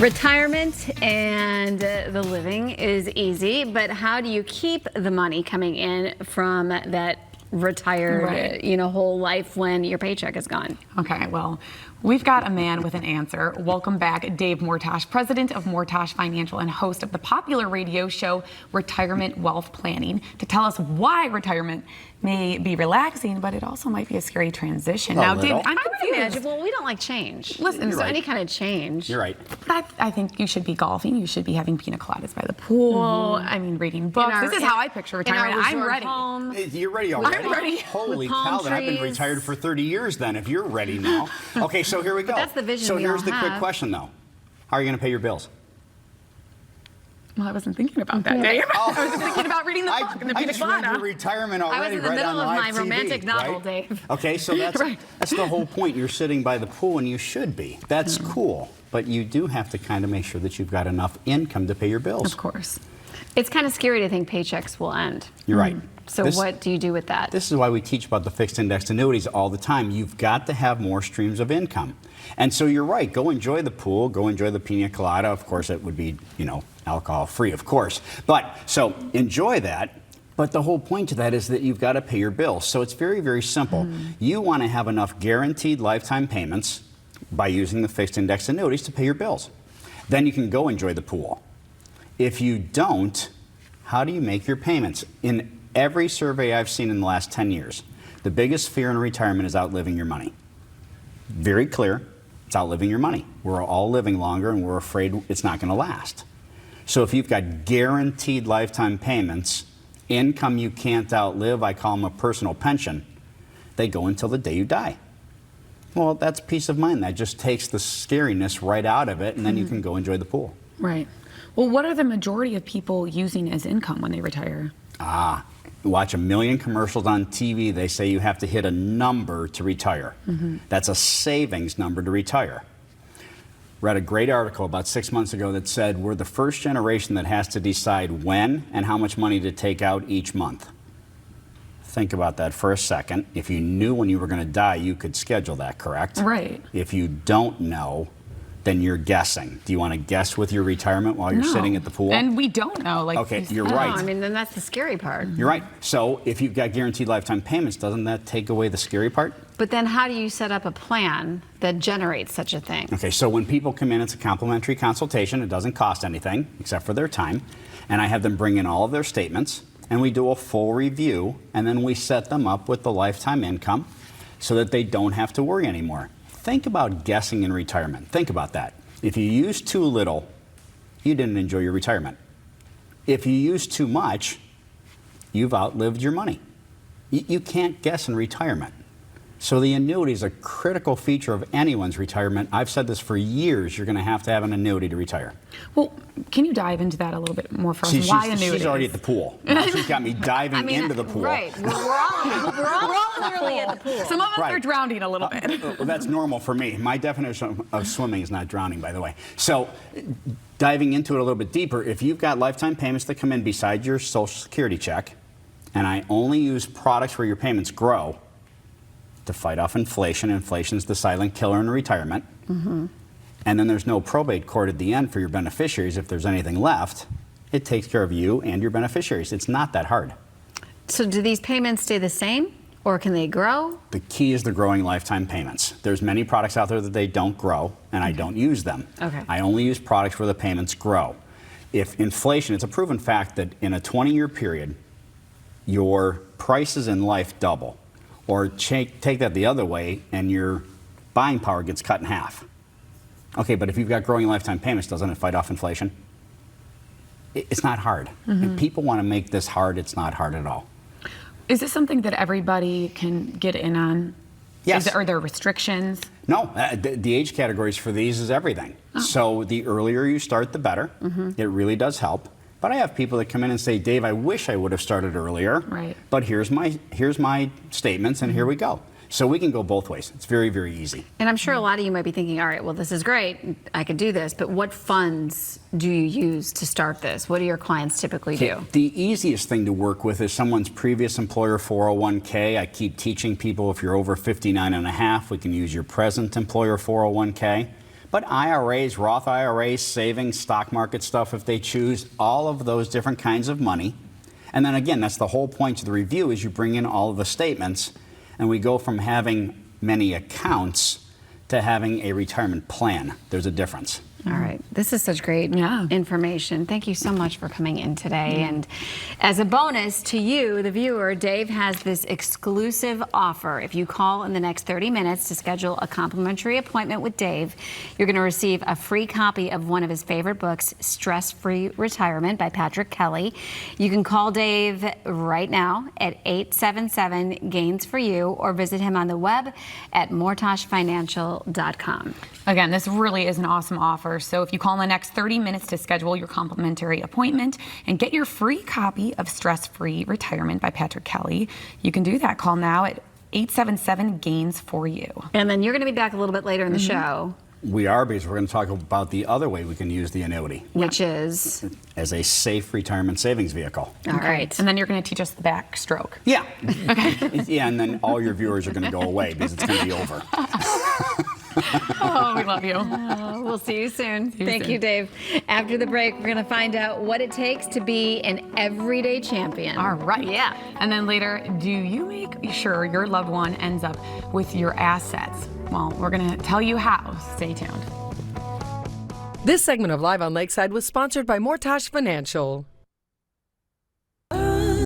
Retirement and the living is easy, but how do you keep the money coming in from that retired, whole life when your paycheck is gone? Okay, well, we've got a man with an answer. Welcome back, Dave Mortach, president of Mortach Financial and host of the popular radio show Retirement Wealth Planning, to tell us why retirement may be relaxing, but it also might be a scary transition. Now, Dave, I'm confused. Well, we don't like change. Listen, so any kind of change. You're right. I think you should be golfing. You should be having pina coladas by the pool. I mean, reading books. This is how I picture retirement. I'm ready. Home, You're ready already? I'm ready. Holy palm cow, then I've been trees. retired for 30 years then, if you're ready now. Okay, so here we go. But that's the vision So we here's all the quick have. question, though. How are you going to pay your bills? Well, I wasn't thinking about that, Dave. I was just thinking about reading the book and the I pina just read your colada. retirement I was already in the right middle on of live my TV, romantic novel, right? Dave. Okay, so that's the whole point. You're sitting by the pool, and you should be. That's cool. But you do have to kind of make sure that you've got enough income to pay your bills. Of course. It's kind of scary to think paychecks will end. You're right. So what do you do with that? This is why we teach about the fixed indexed annuities all the time. You've got to have more streams of income. And so you're right. Go enjoy the pool. Go enjoy the pina colada. Of course, it would be, alcohol free, of course. But so enjoy that. But the whole point to that is that you've got to pay your bills. So it's very, very simple. You want to have enough guaranteed lifetime payments by using the fixed indexed annuities to pay your bills. Then you can go enjoy the pool. If you don't, how do you make your payments? In every survey I've seen in the last 10 years, the biggest fear in retirement is outliving your money. Very clear, it's outliving your money. We're all living longer and we're afraid it's not going to last. So if you've got guaranteed lifetime payments, income you can't outlive, I call them a personal pension, they go until the day you die. Well, that's peace of mind. That just takes the scariness right out of it, and then you can go enjoy the pool. Right. Well, what are the majority of people using as income when they retire? Watch a million commercials on TV. They say you have to hit a number to retire. That's a savings number to retire. Read a great article about 6 months ago that said we're the first generation that has to decide when and how much money to take out each month. Think about that for a second. If you knew when you were going to die, you could schedule that, correct? Right. If you don't know, then you're guessing. Do you want to guess with your retirement while you're sitting at the pool? And we don't know. Okay, you're right. I mean, then that's the scary part. You're right. So if you've got guaranteed lifetime payments, doesn't that take away the scary part? But then how do you set up a plan that generates such a thing? Okay, so when people come in, it's a complimentary consultation. It doesn't cost anything except for their time. And I have them bring in all of their statements, and we do a full review, and then we set them up with the lifetime income so that they don't have to worry anymore. Think about guessing in retirement. Think about that. If you use too little, you didn't enjoy your retirement. If you use too much, you've outlived your money. You can't guess in retirement. So the annuity is a critical feature of anyone's retirement. I've said this for years. You're going to have an annuity to retire. Well, can you dive into that a little bit more for us? Why annuities? She's already at the pool. Now she's got me diving into the pool. Right. We're all literally at the pool. Some of us are drowning a little bit. Well, that's normal for me. My definition of swimming is not drowning, by the way. So diving into it a little bit deeper, if you've got lifetime payments that come in beside your Social Security check, and I only use products where your payments grow to fight off inflation. Inflation is the silent killer in retirement. And then there's no probate court at the end for your beneficiaries. If there's anything left, it takes care of you and your beneficiaries. It's not that hard. So do these payments stay the same, or can they grow? The key is the growing lifetime payments. There's many products out there that they don't grow, and I don't use them. Okay. I only use products where the payments grow. If inflation, it's a proven fact that in a 20-year period, your prices in life double. Or take that the other way, and your buying power gets cut in half. Okay, but if you've got growing lifetime payments, doesn't it fight off inflation? It's not hard. And people want to make this hard. It's not hard at all. Is this something that everybody can get in on? Yes. Are there restrictions? No, the age categories for these is everything. So the earlier you start, the better. It really does help. But I have people that come in and say, Dave, I wish I would have started earlier. Right. But here's my statements, and here we go. So we can go both ways. It's very, very easy. And I'm sure a lot of you might be thinking, all right, well, this is great. I could do this. But what funds do you use to start this? What do your clients typically do? The easiest thing to work with is someone's previous employer 401k. I keep teaching people if you're over 59 and a half, we can use your present employer 401k. But IRAs, Roth IRAs, savings, stock market stuff if they choose, all of those different kinds of money. And then again, that's the whole point of the review is you bring in all of the statements and we go from having many accounts to having a retirement plan. There's a difference. All right. This is such great information. Thank you so much for coming in today. And as a bonus to you, the viewer, Dave has this exclusive offer. If you call in the next 30 minutes to schedule a complimentary appointment with Dave, you're going to receive a free copy of one of his favorite books, Stress-Free Retirement by Patrick Kelly. You can call Dave right now at 877-GAINS-FOR-YOU or visit him on the web at mortachfinancial.com. Again, this really is an awesome offer. So if you call in the next 30 minutes to schedule your complimentary appointment and get your free copy of Stress-Free Retirement by Patrick Kelly, you can do that. Call now at 877-GAINS-FOR-YOU. And then you're going to be back a little bit later in the show. We are, because we're going to talk about the other way we can use the annuity. Which is? As a safe retirement savings vehicle. All right. And then you're going to teach us the backstroke. Yeah. Okay. Yeah, and then all your viewers are going to go away because it's going to be over. Oh, we love you. We'll see you soon. Thank soon. you, Dave. After the break, we're going to find out what it takes to be an everyday champion. All right. Yeah. And then later, do you make sure your loved one ends up with your assets? Well, we're going to tell you how. Stay tuned. This segment of Live on Lakeside was sponsored by Mortach Financial.